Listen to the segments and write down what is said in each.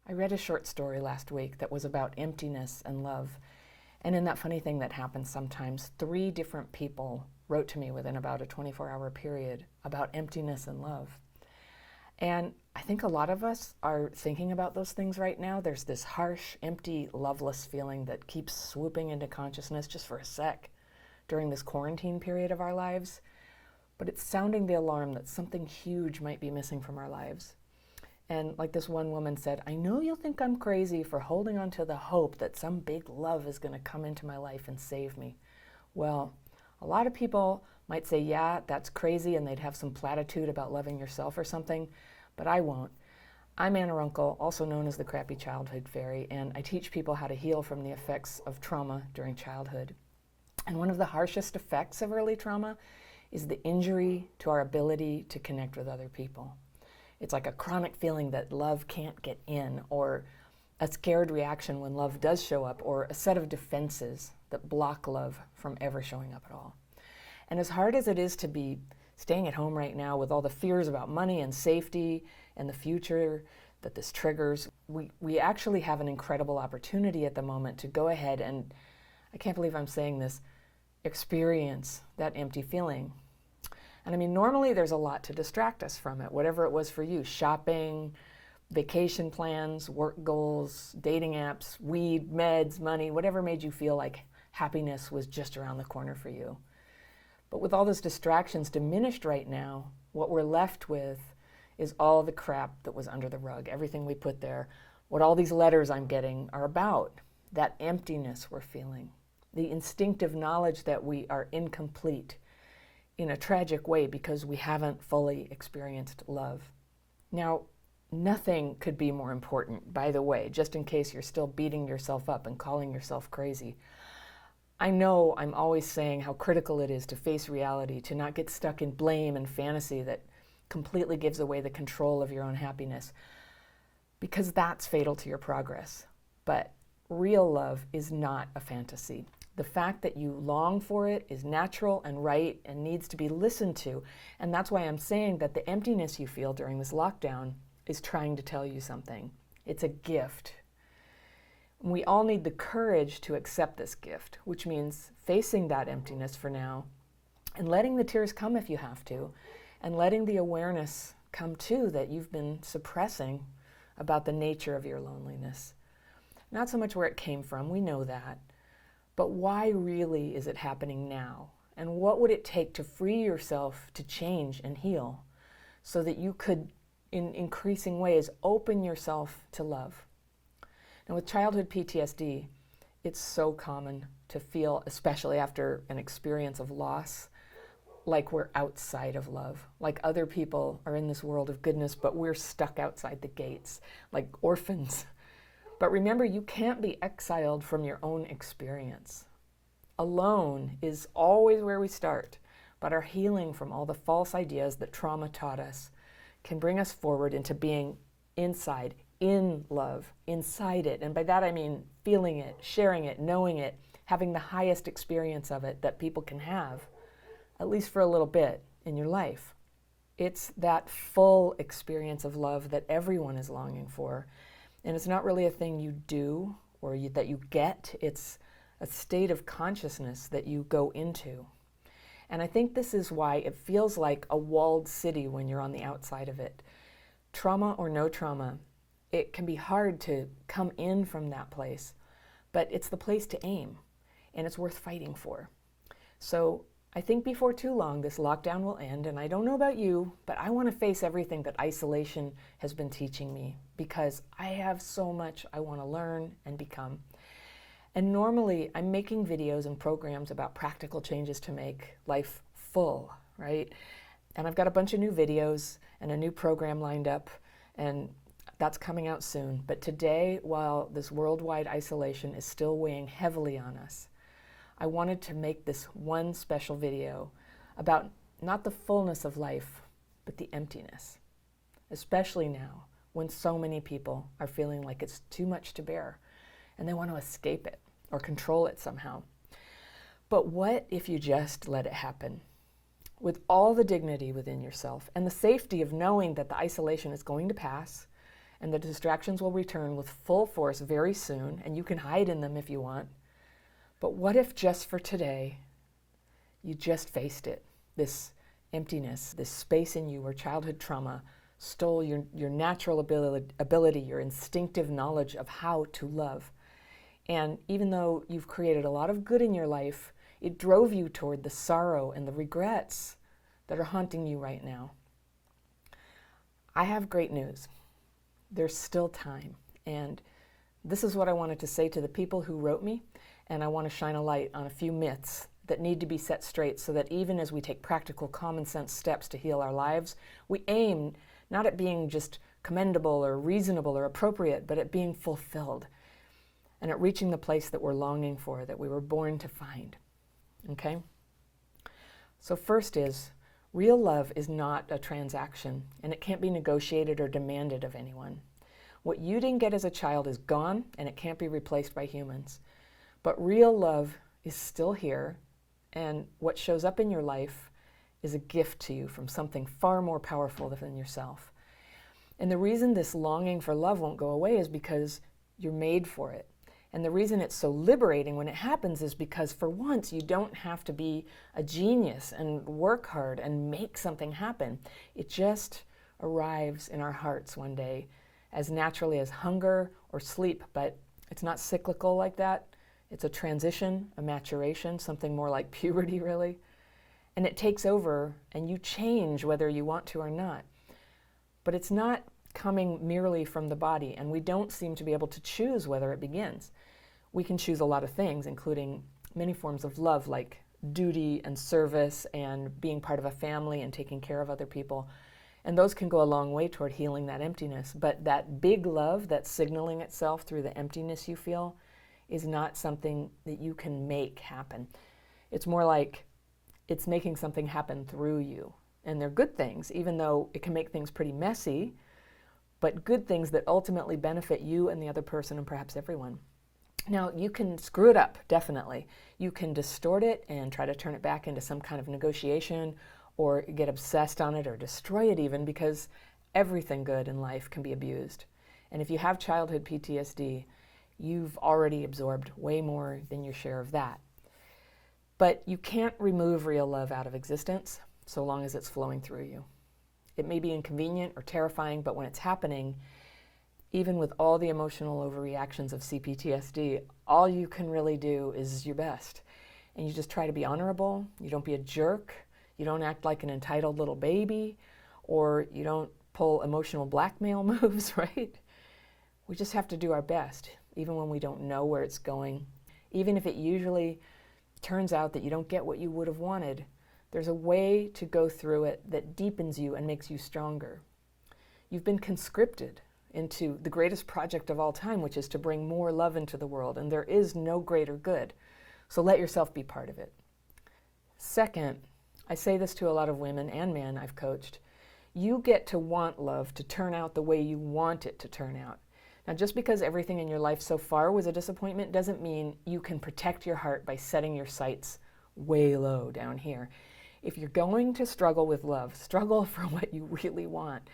I read a short story last week that was about emptiness and love. And in that funny thing that happens sometimes, 3 different people wrote to me within about a 24-hour period about emptiness and love. And I think a lot of us are thinking about those things right now. There's this harsh, empty, loveless feeling that keeps swooping into consciousness just for a sec during this quarantine period of our lives. But it's sounding the alarm that something huge might be missing from our lives. And like this one woman said, I know you'll think I'm crazy for holding on to the hope that some big love is going to come into my life and save me. Well, a lot of people might say, yeah, that's crazy, and they'd have some platitude about loving yourself or something, but I won't. I'm Anna Runkle, also known as the Crappy Childhood Fairy, and I teach people how to heal from the effects of trauma during childhood. And one of the harshest effects of early trauma is the injury to our ability to connect with other people. It's like a chronic feeling that love can't get in, or a scared reaction when love does show up, or a set of defenses that block love from ever showing up at all. And as hard as it is to be staying at home right now with all the fears about money and safety and the future that this triggers, we actually have an incredible opportunity at the moment to go ahead and, I can't believe I'm saying this, experience that empty feeling. And I mean, normally there's a lot to distract us from it, whatever it was for you: shopping, vacation plans, work goals, dating apps, weed, meds, money, whatever made you feel like happiness was just around the corner for you. But with all those distractions diminished right now, what we're left with is all the crap that was under the rug, everything we put there, what all these letters I'm getting are about, that emptiness we're feeling, the instinctive knowledge that we are incomplete in a tragic way because we haven't fully experienced love. Now, nothing could be more important, by the way, just in case you're still beating yourself up and calling yourself crazy. I know I'm always saying how critical it is to face reality, to not get stuck in blame and fantasy that completely gives away the control of your own happiness, because that's fatal to your progress. But real love is not a fantasy. The fact that you long for it is natural and right and needs to be listened to. And that's why I'm saying that the emptiness you feel during this lockdown is trying to tell you something. It's a gift. We all need the courage to accept this gift, which means facing that emptiness for now and letting the tears come if you have to, and letting the awareness come too that you've been suppressing about the nature of your loneliness. Not so much where it came from, we know that. But why really is it happening now? And what would it take to free yourself to change and heal so that you could, in increasing ways, open yourself to love? Now, with childhood PTSD, it's so common to feel, especially after an experience of loss, like we're outside of love, like other people are in this world of goodness, but we're stuck outside the gates, like orphans. But remember, you can't be exiled from your own experience. Alone is always where we start, but our healing from all the false ideas that trauma taught us can bring us forward into being inside, in love, inside it. And by that I mean feeling it, sharing it, knowing it, having the highest experience of it that people can have, at least for a little bit in your life. It's that full experience of love that everyone is longing for. And it's not really a thing you do or that you get. It's a state of consciousness that you go into. And I think this is why it feels like a walled city when you're on the outside of it. Trauma or no trauma, it can be hard to come in from that place, but it's the place to aim, and it's worth fighting for. So I think before too long, this lockdown will end, and I don't know about you, but I want to face everything that isolation has been teaching me, because I have so much I want to learn and become. And normally, I'm making videos and programs about practical changes to make life full, right? And I've got a bunch of new videos and a new program lined up, and that's coming out soon. But today, while this worldwide isolation is still weighing heavily on us, I wanted to make this one special video about not the fullness of life, but the emptiness, especially now when so many people are feeling like it's too much to bear and they want to escape it or control it somehow. But what if you just let it happen? With all the dignity within yourself and the safety of knowing that the isolation is going to pass and the distractions will return with full force very soon, and you can hide in them if you want. But what if just for today, you just faced it, this emptiness, this space in you where childhood trauma stole your natural ability, your instinctive knowledge of how to love. And even though you've created a lot of good in your life, it drove you toward the sorrow and the regrets that are haunting you right now. I have great news. There's still time. And this is what I wanted to say to the people who wrote me, and I want to shine a light on a few myths that need to be set straight so that even as we take practical, common sense steps to heal our lives, we aim not at being just commendable or reasonable or appropriate, but at being fulfilled and at reaching the place that we're longing for, that we were born to find. Okay? So first is, real love is not a transaction, and it can't be negotiated or demanded of anyone. What you didn't get as a child is gone, and it can't be replaced by humans. But real love is still here, and what shows up in your life is a gift to you from something far more powerful than yourself. And the reason this longing for love won't go away is because you're made for it. And the reason it's so liberating when it happens is because for once you don't have to be a genius and work hard and make something happen. It just arrives in our hearts one day as naturally as hunger or sleep, but it's not cyclical like that. It's a transition, a maturation, something more like puberty really. And it takes over and you change whether you want to or not. But it's not coming merely from the body, and we don't seem to be able to choose whether it begins. We can choose a lot of things, including many forms of love like duty and service and being part of a family and taking care of other people. And those can go a long way toward healing that emptiness. But that big love that's signaling itself through the emptiness you feel is not something that you can make happen. It's more like it's making something happen through you. And they're good things, even though it can make things pretty messy, but good things that ultimately benefit you and the other person and perhaps everyone. Now, you can screw it up, definitely. You can distort it and try to turn it back into some kind of negotiation or get obsessed on it or destroy it even, because everything good in life can be abused. And if you have childhood PTSD, you've already absorbed way more than your share of that. But you can't remove real love out of existence so long as it's flowing through you. It may be inconvenient or terrifying, but when it's happening, even with all the emotional overreactions of CPTSD, all you can really do is your best. And you just try to be honorable, you don't be a jerk, you don't act like an entitled little baby, or you don't pull emotional blackmail moves, right? We just have to do our best, even when we don't know where it's going. Even if it usually turns out that you don't get what you would have wanted, there's a way to go through it that deepens you and makes you stronger. You've been conscripted into the greatest project of all time, which is to bring more love into the world, and there is no greater good. So let yourself be part of it. Second, I say this to a lot of women and men I've coached, you get to want love to turn out the way you want it to turn out. Now, just because everything in your life so far was a disappointment doesn't mean you can protect your heart by setting your sights way low down here. If you're going to struggle with love, struggle for what you really want.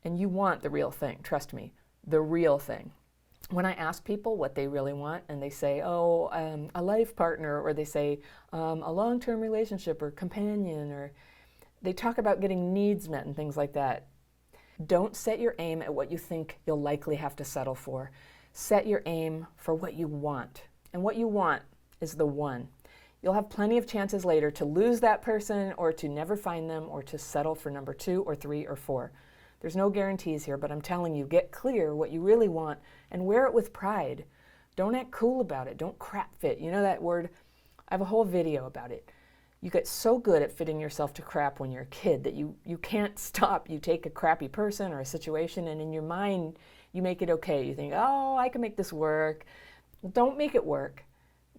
And you want the real thing, trust me, the real thing. When I ask people what they really want and they say, a life partner, or they say a long-term relationship or companion, or they talk about getting needs met and things like that. Don't set your aim at what you think you'll likely have to settle for. Set your aim for what you want. And what you want is the one. You'll have plenty of chances later to lose that person or to never find them or to settle for number 2 or 3 or 4. There's no guarantees here, but I'm telling you, get clear what you really want and wear it with pride. Don't act cool about it. Don't crap fit. You know that word? I have a whole video about it. You get so good at fitting yourself to crap when you're a kid that you can't stop. You take a crappy person or a situation and in your mind you make it okay. You think, I can make this work. Well, don't make it work.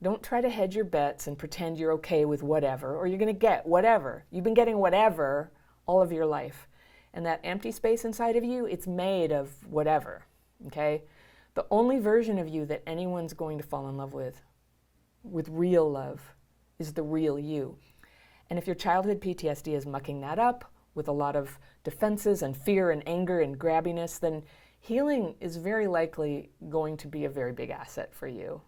Don't try to hedge your bets and pretend you're okay with whatever, or you're going to get whatever. You've been getting whatever all of your life. And that empty space inside of you, it's made of whatever, okay? The only version of you that anyone's going to fall in love with real love, is the real you. And if your childhood PTSD is mucking that up with a lot of defenses and fear and anger and grabbiness, then healing is very likely going to be a very big asset for you.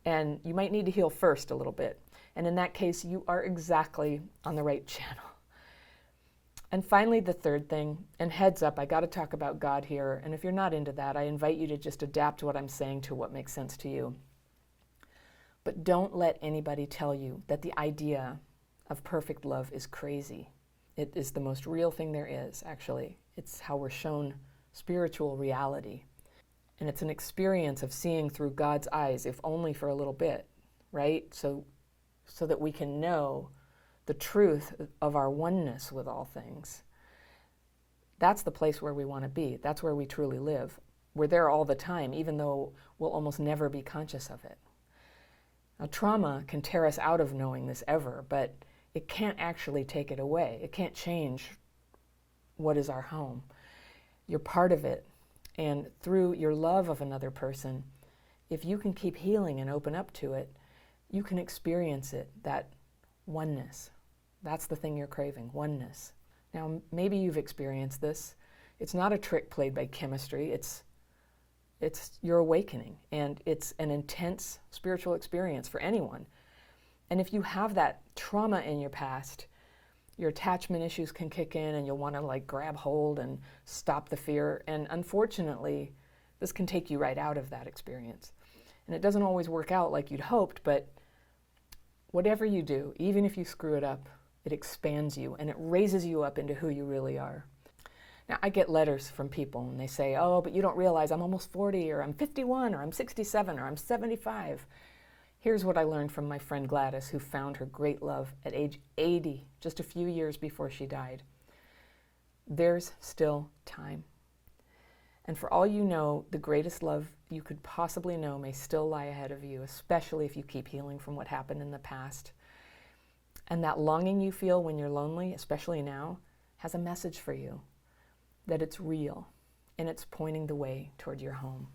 And you might need to heal first a little bit. And in that case, you are exactly on the right channel. And finally, the third thing, and heads up, I got to talk about God here. And if you're not into that, I invite you to just adapt what I'm saying to what makes sense to you. But don't let anybody tell you that the idea of perfect love is crazy. It is the most real thing there is, actually. It's how we're shown spiritual reality. And it's an experience of seeing through God's eyes, if only for a little bit, right? So that we can know the truth of our oneness with all things. That's the place where we want to be. That's where we truly live. We're there all the time, even though we'll almost never be conscious of it. Now, trauma can tear us out of knowing this ever, but it can't actually take it away. It can't change what is our home. You're part of it. And through your love of another person, if you can keep healing and open up to it, you can experience it, that oneness. That's the thing you're craving, oneness. Now, maybe you've experienced this. It's not a trick played by chemistry. It's your awakening, and it's an intense spiritual experience for anyone. And if you have that trauma in your past, your attachment issues can kick in and you'll want to grab hold and stop the fear. And unfortunately, this can take you right out of that experience. And it doesn't always work out like you'd hoped, but whatever you do, even if you screw it up, it expands you and it raises you up into who you really are. Now, I get letters from people and they say, oh, but you don't realize I'm almost 40, or I'm 51, or I'm 67, or I'm 75. Here's what I learned from my friend Gladys, who found her great love at age 80, just a few years before she died. There's still time. And for all you know, the greatest love you could possibly know may still lie ahead of you, especially if you keep healing from what happened in the past. And that longing you feel when you're lonely, especially now, has a message for you, that it's real, and it's pointing the way toward your home.